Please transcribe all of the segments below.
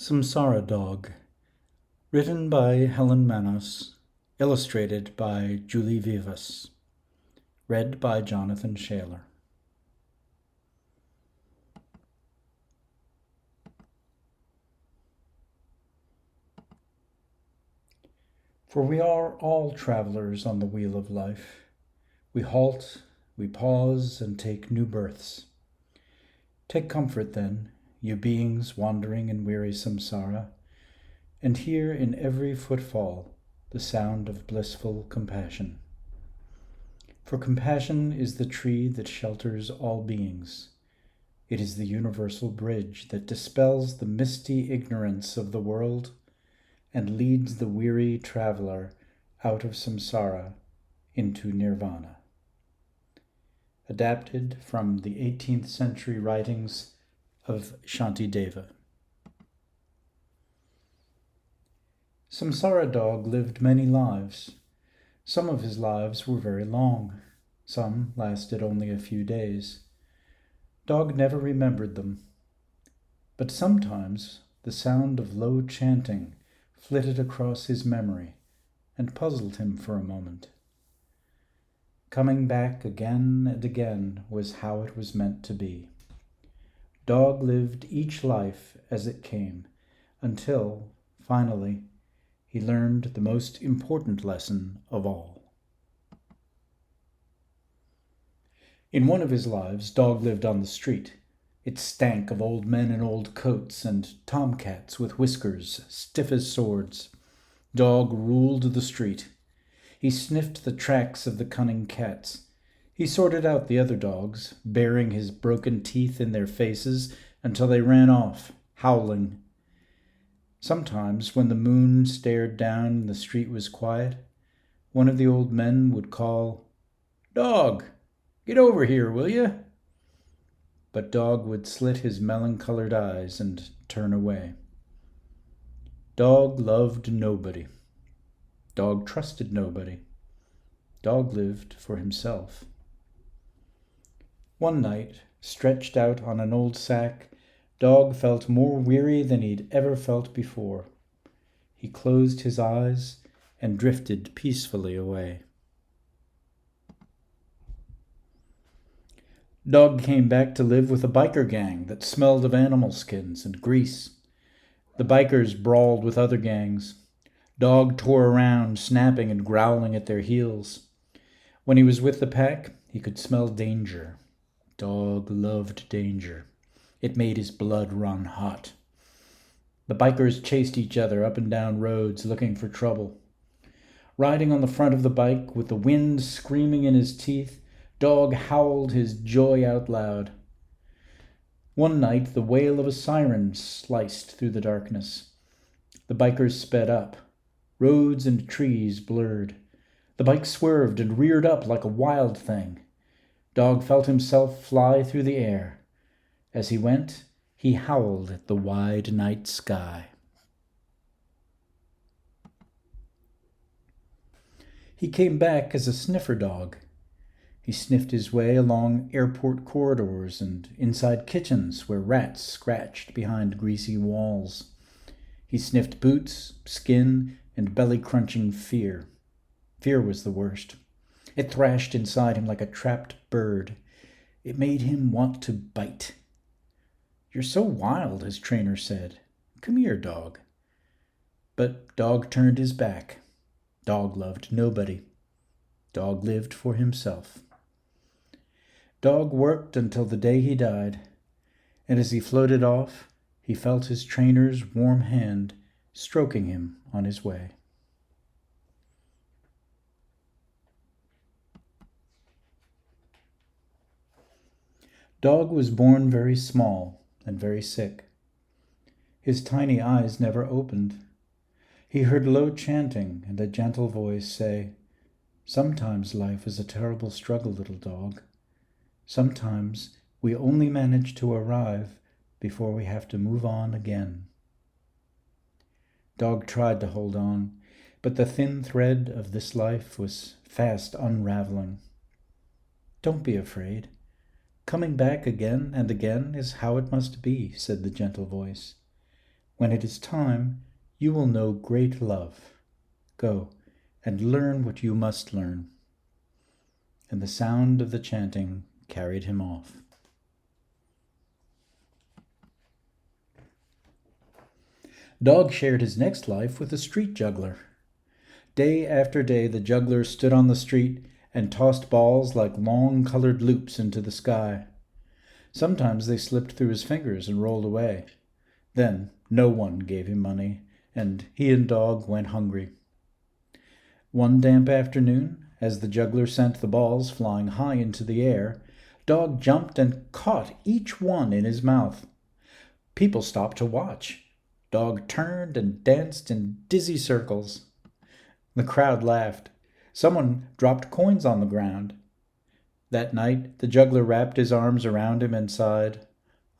Samsara Dog, written by Helen Manos, illustrated by Julie Vivas, read by Jonathan Shaler. For we are all travelers on the wheel of life. We halt, we pause, and take new births. Take comfort, then, you beings wandering in weary samsara, and hear in every footfall the sound of blissful compassion. For compassion is the tree that shelters all beings. It is the universal bridge that dispels the misty ignorance of the world and leads the weary traveler out of samsara into nirvana. Adapted from the 18th century writings of Shantideva. Samsara Dog lived many lives. Some of his lives were very long. Some lasted only a few days. Dog never remembered them. But sometimes the sound of low chanting flitted across his memory and puzzled him for a moment. Coming back again and again was how it was meant to be. Dog lived each life as it came, until, finally, he learned the most important lesson of all. In one of his lives, Dog lived on the street. It stank of old men in old coats and tomcats with whiskers stiff as swords. Dog ruled the street. He sniffed the tracks of the cunning cats. He sorted out the other dogs, baring his broken teeth in their faces until they ran off, howling. Sometimes, when the moon stared down and the street was quiet, one of the old men would call, "Dog, get over here, will you?" But Dog would slit his melon-colored eyes and turn away. Dog loved nobody. Dog trusted nobody. Dog lived for himself. One night, stretched out on an old sack, Dog felt more weary than he'd ever felt before. He closed his eyes and drifted peacefully away. Dog came back to live with a biker gang that smelled of animal skins and grease. The bikers brawled with other gangs. Dog tore around, snapping and growling at their heels. When he was with the pack, he could smell danger. Dog loved danger. It made his blood run hot. The bikers chased each other up and down roads looking for trouble. Riding on the front of the bike with the wind screaming in his teeth, Dog howled his joy out loud. One night, the wail of a siren sliced through the darkness. The bikers sped up. Roads and trees blurred. The bike swerved and reared up like a wild thing. Dog felt himself fly through the air. As he went, he howled at the wide night sky. He came back as a sniffer dog. He sniffed his way along airport corridors and inside kitchens where rats scratched behind greasy walls. He sniffed boots, skin, and belly-crunching fear. Fear was the worst. It thrashed inside him like a trapped bird. It made him want to bite. "You're so wild," his trainer said. "Come here, Dog." But Dog turned his back. Dog loved nobody. Dog lived for himself. Dog worked until the day he died, and as he floated off, he felt his trainer's warm hand stroking him on his way. Dog was born very small and very sick. His tiny eyes never opened. He heard low chanting and a gentle voice say, "Sometimes life is a terrible struggle, little dog. Sometimes we only manage to arrive before we have to move on again." Dog tried to hold on, but the thin thread of this life was fast unraveling. "Don't be afraid. Coming back again and again is how it must be," said the gentle voice. When it is time, you will know great love. Go and learn what you must learn." And the sound of the chanting carried him off. Dog shared his next life with a street juggler. Day after day, the juggler stood on the street and tossed balls like long colored loops into the sky. Sometimes they slipped through his fingers and rolled away. Then no one gave him money, and he and Dog went hungry. One damp afternoon, as the juggler sent the balls flying high into the air, Dog jumped and caught each one in his mouth. People stopped to watch. Dog turned and danced in dizzy circles. The crowd laughed. Someone dropped coins on the ground. That night, the juggler wrapped his arms around him and sighed,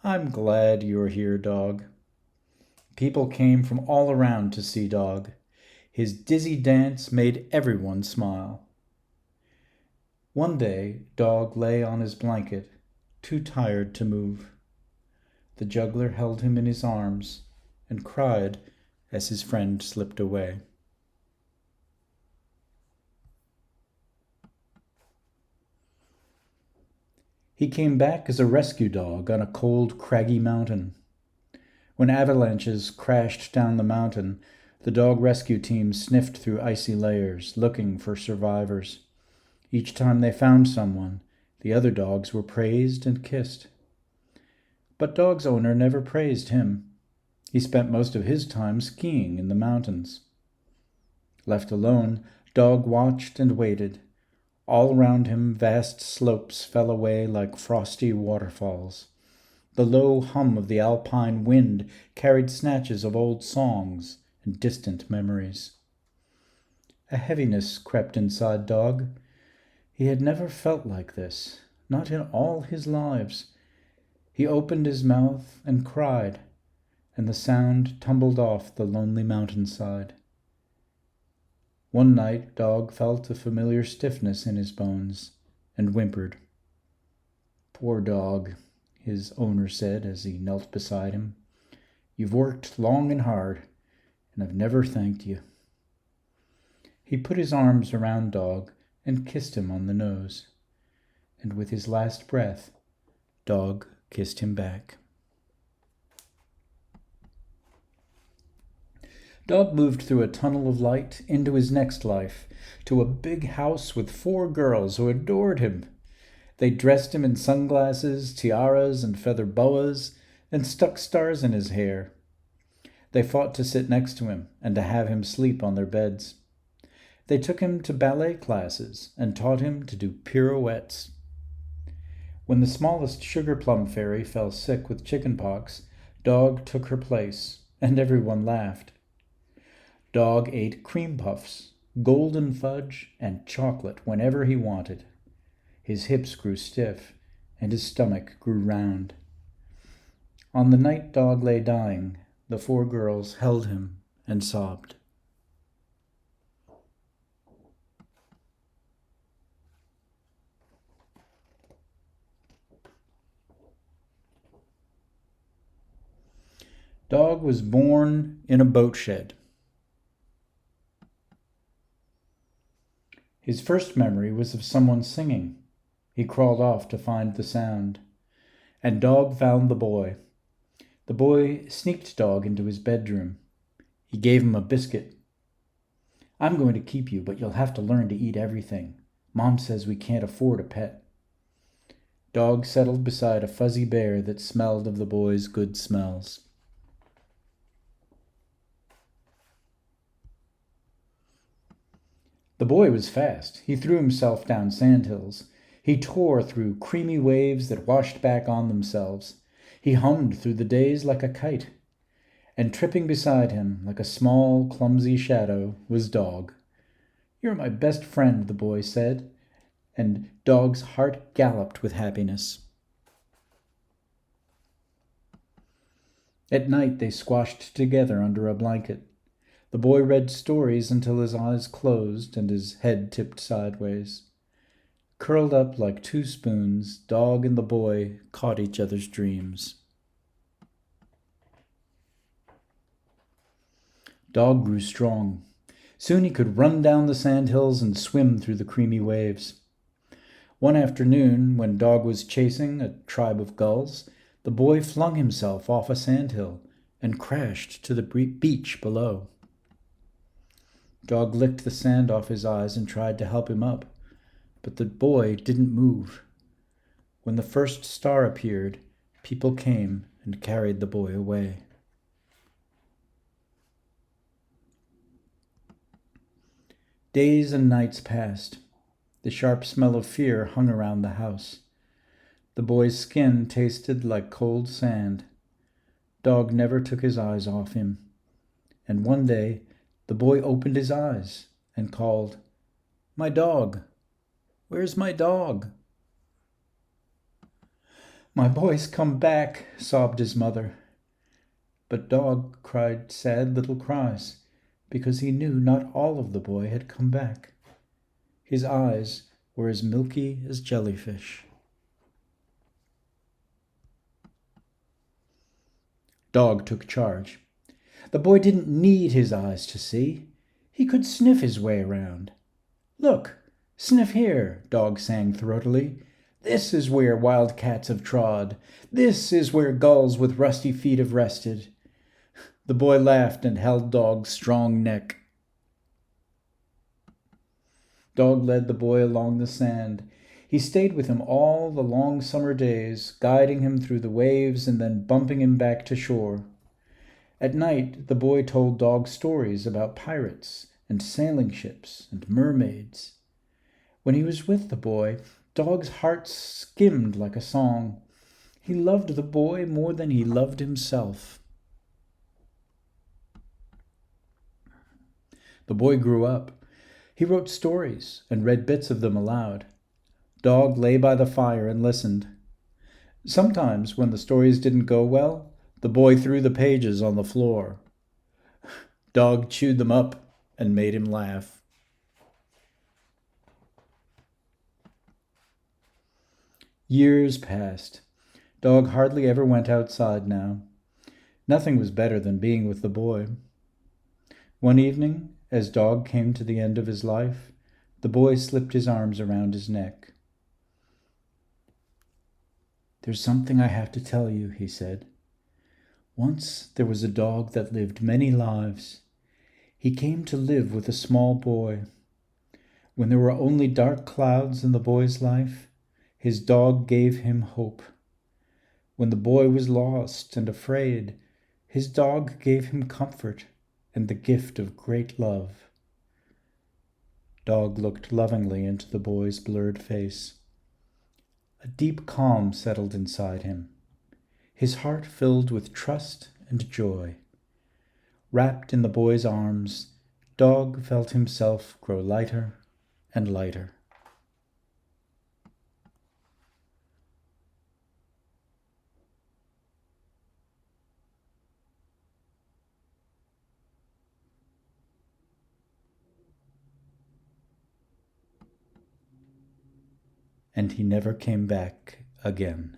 "I'm glad you're here, Dog." People came from all around to see Dog. His dizzy dance made everyone smile. One day, Dog lay on his blanket, too tired to move. The juggler held him in his arms and cried as his friend slipped away. He came back as a rescue dog on a cold, craggy mountain. When avalanches crashed down the mountain, the dog rescue team sniffed through icy layers, looking for survivors. Each time they found someone, the other dogs were praised and kissed. But Dog's owner never praised him. He spent most of his time skiing in the mountains. Left alone, Dog watched and waited. All around him, vast slopes fell away like frosty waterfalls. The low hum of the alpine wind carried snatches of old songs and distant memories. A heaviness crept inside Dog. He had never felt like this, not in all his lives. He opened his mouth and cried, and the sound tumbled off the lonely mountainside. One night, Dog felt a familiar stiffness in his bones and whimpered. "Poor Dog," his owner said as he knelt beside him. "You've worked long and hard, and I've never thanked you." He put his arms around Dog and kissed him on the nose. And with his last breath, Dog kissed him back. Dog moved through a tunnel of light into his next life, to a big house with 4 girls who adored him. They dressed him in sunglasses, tiaras, and feather boas, and stuck stars in his hair. They fought to sit next to him and to have him sleep on their beds. They took him to ballet classes and taught him to do pirouettes. When the smallest sugar plum fairy fell sick with chickenpox, Dog took her place, and everyone laughed. Dog ate cream puffs, golden fudge, and chocolate whenever he wanted. His hips grew stiff, and his stomach grew round. On the night Dog lay dying, the 4 girls held him and sobbed. Dog was born in a boat shed. His first memory was of someone singing. He crawled off to find the sound. And Dog found the boy. The boy sneaked Dog into his bedroom. He gave him a biscuit. "I'm going to keep you, but you'll have to learn to eat everything. Mom says we can't afford a pet." Dog settled beside a fuzzy bear that smelled of the boy's good smells. The boy was fast. He threw himself down sandhills. He tore through creamy waves that washed back on themselves. He hummed through the days like a kite. And tripping beside him, like a small, clumsy shadow, was Dog. "You're my best friend," the boy said, and Dog's heart galloped with happiness. At night they squashed together under a blanket. The boy read stories until his eyes closed and his head tipped sideways. Curled up like 2 spoons, Dog and the boy caught each other's dreams. Dog grew strong. Soon he could run down the sandhills and swim through the creamy waves. One afternoon, when Dog was chasing a tribe of gulls, the boy flung himself off a sandhill and crashed to the beach below. Dog licked the sand off his eyes and tried to help him up, but the boy didn't move. When the first star appeared, people came and carried the boy away. Days and nights passed. The sharp smell of fear hung around the house. The boy's skin tasted like cold sand. Dog never took his eyes off him. And one day, the boy opened his eyes and called, "My dog! Where's my dog?" "My boy's come back," sobbed his mother. But Dog cried sad little cries because he knew not all of the boy had come back. His eyes were as milky as jellyfish. Dog took charge. The boy didn't need his eyes to see. He could sniff his way around. "Look, sniff here," Dog sang throatily. "This is where wild cats have trod. This is where gulls with rusty feet have rested." The boy laughed and held Dog's strong neck. Dog led the boy along the sand. He stayed with him all the long summer days, guiding him through the waves and then bumping him back to shore. At night, the boy told Dog stories about pirates and sailing ships and mermaids. When he was with the boy, Dog's heart skimmed like a song. He loved the boy more than he loved himself. The boy grew up. He wrote stories and read bits of them aloud. Dog lay by the fire and listened. Sometimes, when the stories didn't go well, the boy threw the pages on the floor. Dog chewed them up and made him laugh. Years passed. Dog hardly ever went outside now. Nothing was better than being with the boy. One evening, as Dog came to the end of his life, the boy slipped his arms around his neck. "There's something I have to tell you," he said. "Once there was a dog that lived many lives. He came to live with a small boy. When there were only dark clouds in the boy's life, his dog gave him hope. When the boy was lost and afraid, his dog gave him comfort and the gift of great love." Dog looked lovingly into the boy's blurred face. A deep calm settled inside him. His heart filled with trust and joy. Wrapped in the boy's arms, Dog felt himself grow lighter and lighter. And he never came back again.